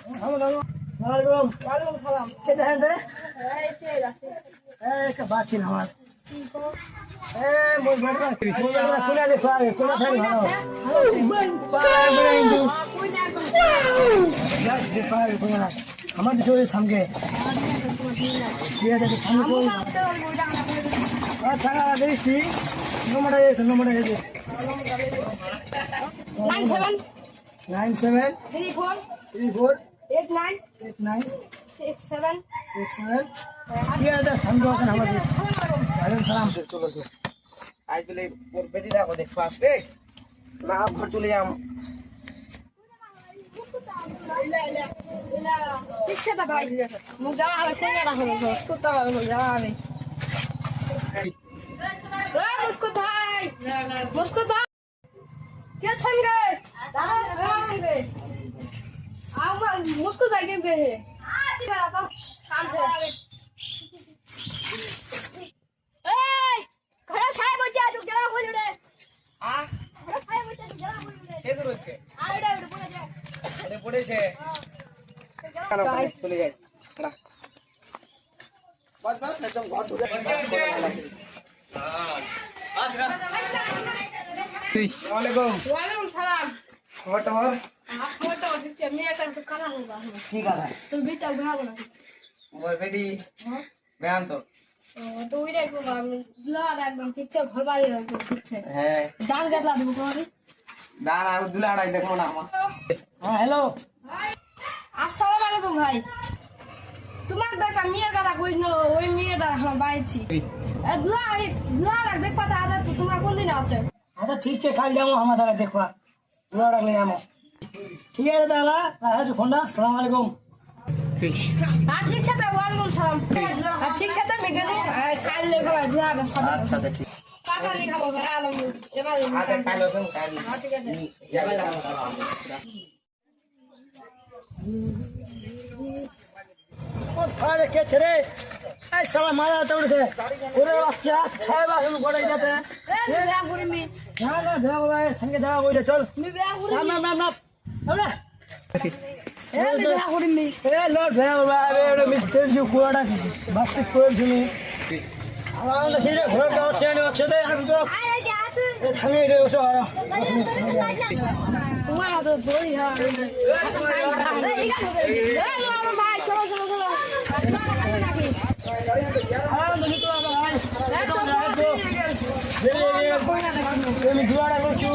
ওয়ালাইকুম সালাম। কে দেখেন রে? এই কে আছে? এই কা বাচিন আমার। কি কো? এই মোর বাড়ি কোনা দেখো আরে কোনা থাকি ভালো। ও মাই গড বেইন্দু। কোনা একদম। যা যে পারে কোনা। আমার দিকে সামনে। কি আছে সামনে কই? আচ্ছা দেখি। নম্বরটা এই 97 97 34 34 89 89 67 67 কি আছে সামনে আছে আমাদের ওয়ালাইকুম সালাম চলো তো আজ বলে ওর বেটিরা को देखो আসবে না ঘর চলে যাম ঠিক আছে ভাই মুখ যাওয়া হবে কোন না হবে কুত্তা হবে যাওয়া হবে मुस्कुत भाई मुस्कुत भाई क्या छन गए दादा गए आओ मुस्कुत भाई के गए ठीक है तो काम से ए खड़ा छाए बच्चा तू जरा बोल रे आ खड़ा छाए बच्चा तू जरा बोल रे কে করবে आ रे बोल जा আরে পড়েছে কেন চলে যাই খড়া বাস বাস একদম ঘর ঢুকে ওয়ালাইকুম वालेकुम सलाम খবর টবর फोटो ठीक मैं एक तो करा होगा কি কথা तो बेटा भाग ना ওর বেটি हां বেয়ান তো তো ওইটা একদম ব্লাড একদম ঠিক আছে ঘর বাড়ি একদম ঠিক আছে হ্যাঁ দান গাদলা দেবো করে দাঁড়া দুলাড়াই দেখো না আমার হ্যাঁ হ্যালো আসসালামু আলাইকুম ভাই তোমাকে দেখা মেয়ের কথা কইছ না ওই মেয়েটা আমার বাইছি দুলা দেখ পাতা হাজার তো তোমার কোন দিন আছে আচ্ছা ঠিক আছে কাল যাবো আমার দাদা দেখবা দুলা রাখলে যাবো ঠিক আছে দাদা রাখা ফোনটা আসসালামু আলাইকুম ঠিক আছে তো ওয়ালাইকুম সালাম ঠিক আছে তো মেয়ে কাল লেখা দুলা সাদা আচ্ছা ঠিক টাকা লেখা বলে আলম এবার আচ্ছা কাল ওখানে কাল ঠিক আছে আরে কে ছেড়ে এই সালা মারা দৌড়ছে ওরে বাচ্চা খাই বা আমি গড়াই যেতে এ বিয়া করি মি না না দেয়া ভাই সঙ্গে দেয়া বইটা চল মি বিয়া করি না না না আমরা এ বিয়া করি মি এ লোড দেয়া ভাই এরে মিস্টার জু কোড়া বাস্তি কোড় শুনি আমার সেই ঘর যাচ্ছে না হচ্ছে দে আমি তো এ থামে রে ওসো আর তোমার হাতে দই হ্যাঁ আমার ভাই চলো চলো চলো আমি তো আমি দুয়ারা করছি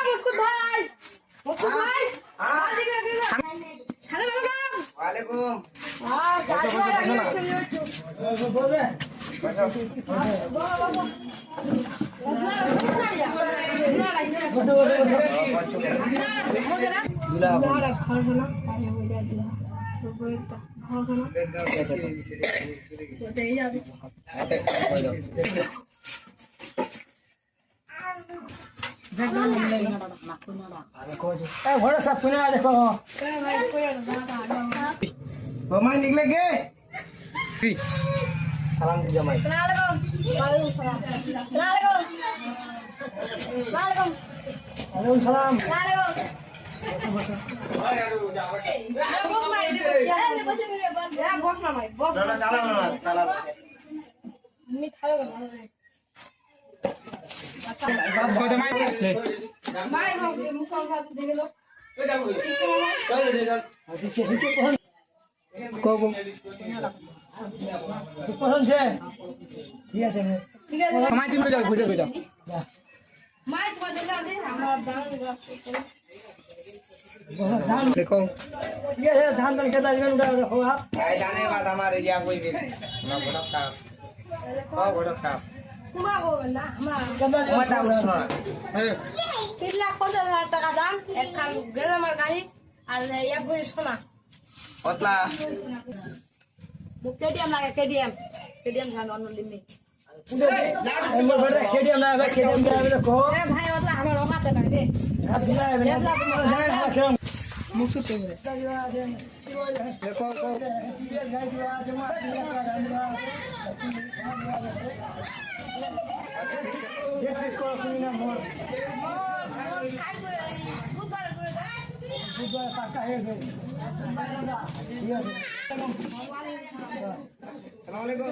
মুস্কুত ভাই মুস্কুত ভাই হ্যালো ম্যাডাম ওয়ালাইকুম বলবে ঘরে সব শুনে দেখো মামাই নিকলে গে সালাম জামাই ওয়ালাইকুম সালাম ঠিক আছে মামাই তুমি যাও ঘুরে যাও মাই তোমার দে আমরা দান দেখো ঠিক আছে ধান ধান খেতে আসবেন ওটা দেখো এই জানের বাদ আমার ইয়া কইবে না ঘটক সাহেব ঘটক সাহেব তোমার হবে না আমরা ওটা উঠছো না 3,50,000 টাকা দাম একখান গেলামার গাড়ি আর এক ভরি সোনা কতলা কেডিএম লাগে কেডিএম জানো অন্য লিমিট খেডিয়াম না খেডিয়াম দেখো ভাই ওটা আমার হাতে নাই রে মুখে তো দেখো টাকা হয়ে গেছে ঠিক আছে আসসালামু আলাইকুম